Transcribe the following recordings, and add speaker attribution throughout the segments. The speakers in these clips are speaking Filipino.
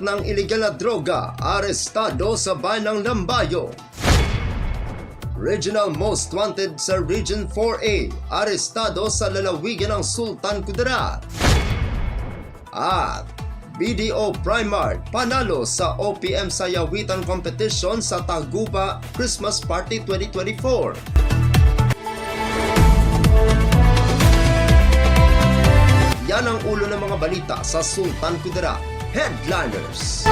Speaker 1: ng iligal na droga, arestado sa bayan ng Lambayo. Regional Most Wanted sa Region 4A, arestado sa lalawigan ng Sultan Kudarat. At BDO Primart panalo sa OPM Sayawitan Competition sa Taguba Christmas Party 2024. Yan ang ulo ng mga balita sa Sultan Kudarat Headliners.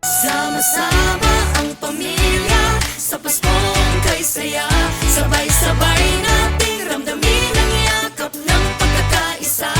Speaker 2: Sama-sama ang pamilya sa Paskong kay saya. Sabay-sabay nating ramdamin ang yakap ng pagkakaisa.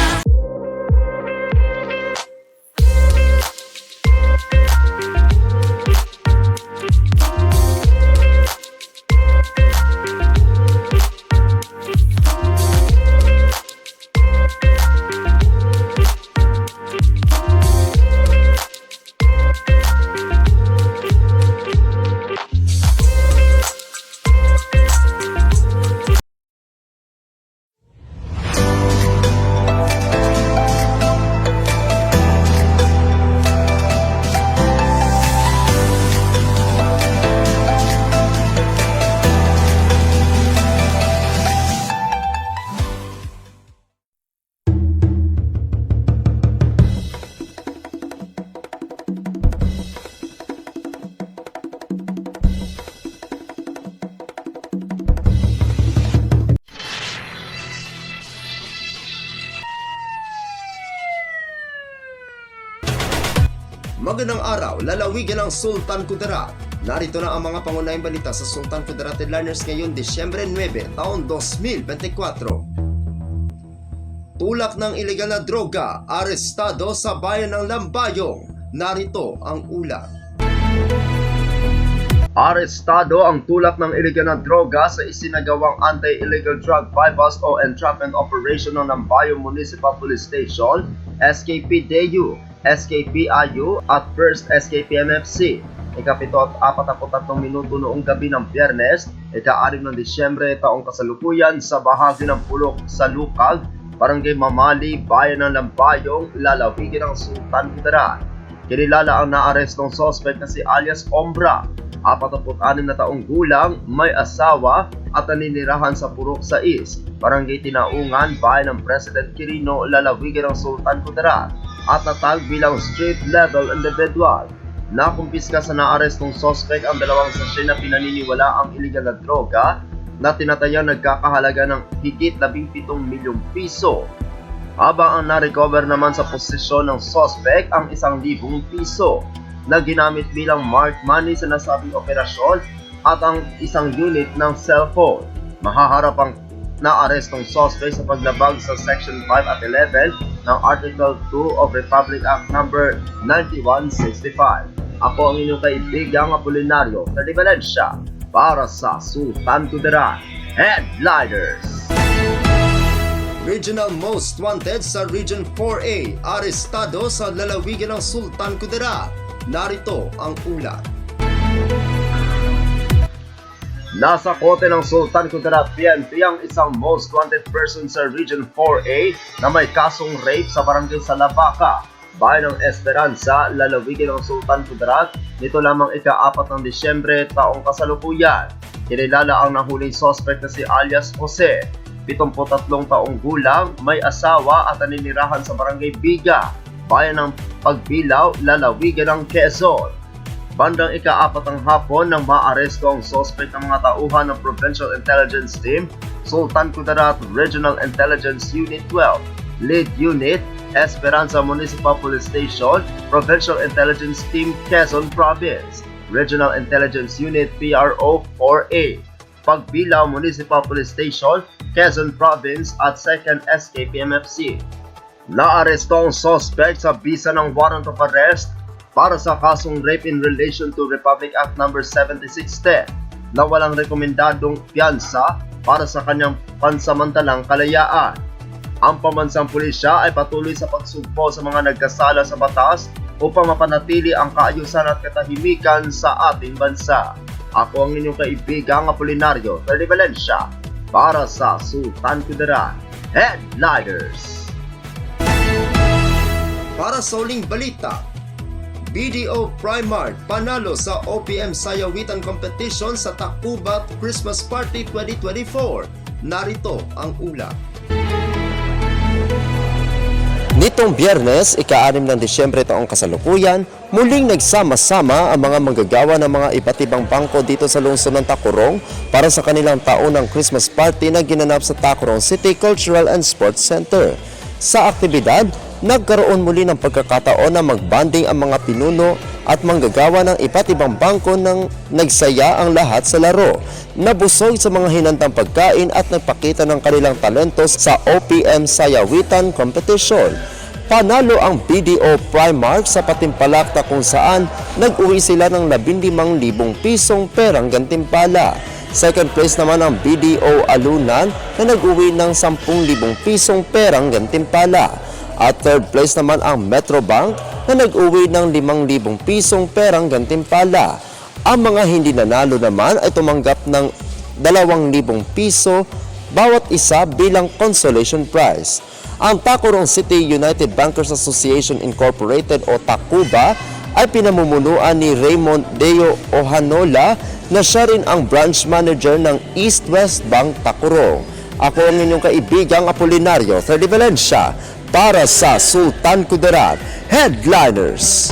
Speaker 1: Magandang araw, lalawigan ng Sultan Kudarat. Narito na ang mga pangunahing balita sa Sultan Kudarat Headliners ngayon Disyembre 9, taon 2024. Tulak ng iligal na droga, arestado sa bayan ng Lambayong. Narito ang ulat. Arestado ang tulak ng iligal na droga sa isinagawang Anti-Illegal Drug Bypass o Entrapment Operation ng Lambayong Municipal Police Station, SKPDU, SKPIU at 1st SKPMFC. Ikapito at 43 minuto noong gabi ng Biyernes, ika-6 ng Disyembre taong kasalukuyan sa bahagi ng Pulok sa Lukag, Barangay Mamali, Bayan ng Lambayong, lalawigan ng Sultan Kudarat. Kinilala ang naarestong suspect na si alias Ombra, 46 na taong gulang, may asawa at naninirahan sa Purok 6, Barangay Tinaungan, Bayan ng President Quirino, lalawigan ng Sultan Kudarat at natag bilang street-level individual. Nakumpiska sa naarestong suspect ang dalawang sachet na pinaniniwala ang iligal na droga na tinatayang nagkakahalaga ng higit 17 milyong piso. Habang ang na-recover naman sa posisyon ng suspect ang 1,000 piso na ginamit bilang marked money sa nasabing operasyon at ang 1 unit ng cellphone. Mahaharap ang naarestong suspect sa paglabag sa Section 5 at 11 ng Article 2 of Republic Act No. 9165. Ako ang inyong kaibigang Apolinario na Valensya para sa Sultan Kudarat Headliners. Regional Most Wanted sa Region 4A, arestado sa lalawigan ng Sultan Kudarat. Narito ang ulat. Nasa kote ng Sultan Kudarat PNP ang isang most wanted person sa Region 4A na may kasong rape sa barangay Salabaca, bayan ng Esperanza, lalawigan ng Sultan Kudarat, nito lamang ika-4 ng Disyembre taong kasalukuyan. Kinilala ang nahuling suspect na si alias Jose, 73 taong gulang, may asawa at naninirahan sa barangay Biga, bayan ng Pagbilaw, lalawigan ng Quezon. Bandang ika-4 ng hapon nang maaresto ang suspect ng mga tauhan ng Provincial Intelligence Team, Sultan Kudarat Regional Intelligence Unit 12, Lead Unit, Esperanza Municipal Police Station, Provincial Intelligence Team Quezon Province, Regional Intelligence Unit PRO 4A, Pagbilaw Municipal Police Station, Quezon Province at 2nd SKPMFC. Naaresto ang suspect sa bisa ng warrant of arrest para sa kasong rape in relation to Republic Act No. 7610 na walang rekomendadong piyansa para sa kanyang pansamantalang kalayaan. Ang pambansang pulisya ay patuloy sa pagsugpo sa mga nagkasala sa batas upang mapanatili ang kaayusan at katahimikan sa ating bansa. Ako ang inyong kaibigang Apolinario de Valensya para sa Sultan Kudarat Headliners. Para sa uling balita, BDO Primark panalo sa OPM Sayawitan Competition sa Tacuba Christmas Party 2024. Narito ang ulat. Nitong Biyernes, ika-6 ng Disyembre taong kasalukuyan, muling nagsama-sama ang mga manggagawa ng mga iba't ibang bangko dito sa lungsod ng Tacurong para sa kanilang taunang Christmas party na ginanap sa Tacurong City Cultural and Sports Center. Sa aktibidad, nagkaroon muli ng pagkakataon na magbanding ang mga pinuno at manggagawa ng iba't ibang bangko nang nagsaya ang lahat sa laro. Nabusog sa mga hinandang pagkain at nagpakita ng kanilang talentos sa OPM Sayawitan Competition. Panalo ang BDO Primark sa patimpalak na kung saan nag-uwi sila ng 15,000 pisong perang gantimpala. Second place naman ang BDO Alunan na nag-uwi ng 10,000 pisong perang gantimpala. At third place naman ang Metrobank na nag-uwi ng 5,000 pisong perang gantimpala. Ang mga hindi nanalo naman ay tumanggap ng 2,000 piso bawat isa bilang consolation prize. Ang Tacurong City United Bankers Association Incorporated o Tacuba ay pinamumunuan ni Raymond Deo Ohanola na siya rin ang branch manager ng East West Bank Tacurong. Ako ang inyong kaibigang Apolinario Freddy Valencia para sa Sultan Kudarat Headliners.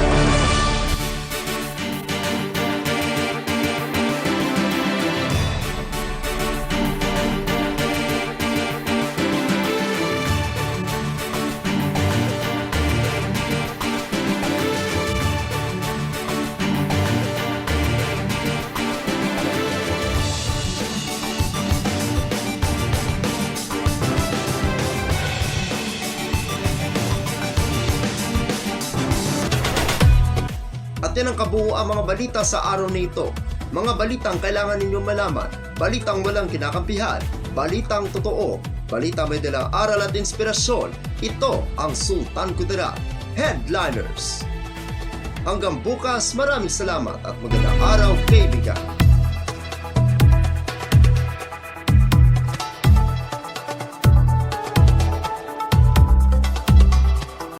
Speaker 1: At yan ang kabuuan mga balita sa araw na ito. Mga balitang kailangan ninyong malaman, balitang walang kinakampihan, balitang totoo, balita may dalang aral at inspirasyon. Ito ang Sultan Kudarat Headliners. Hanggang bukas, maraming salamat at magandang araw kaibigan.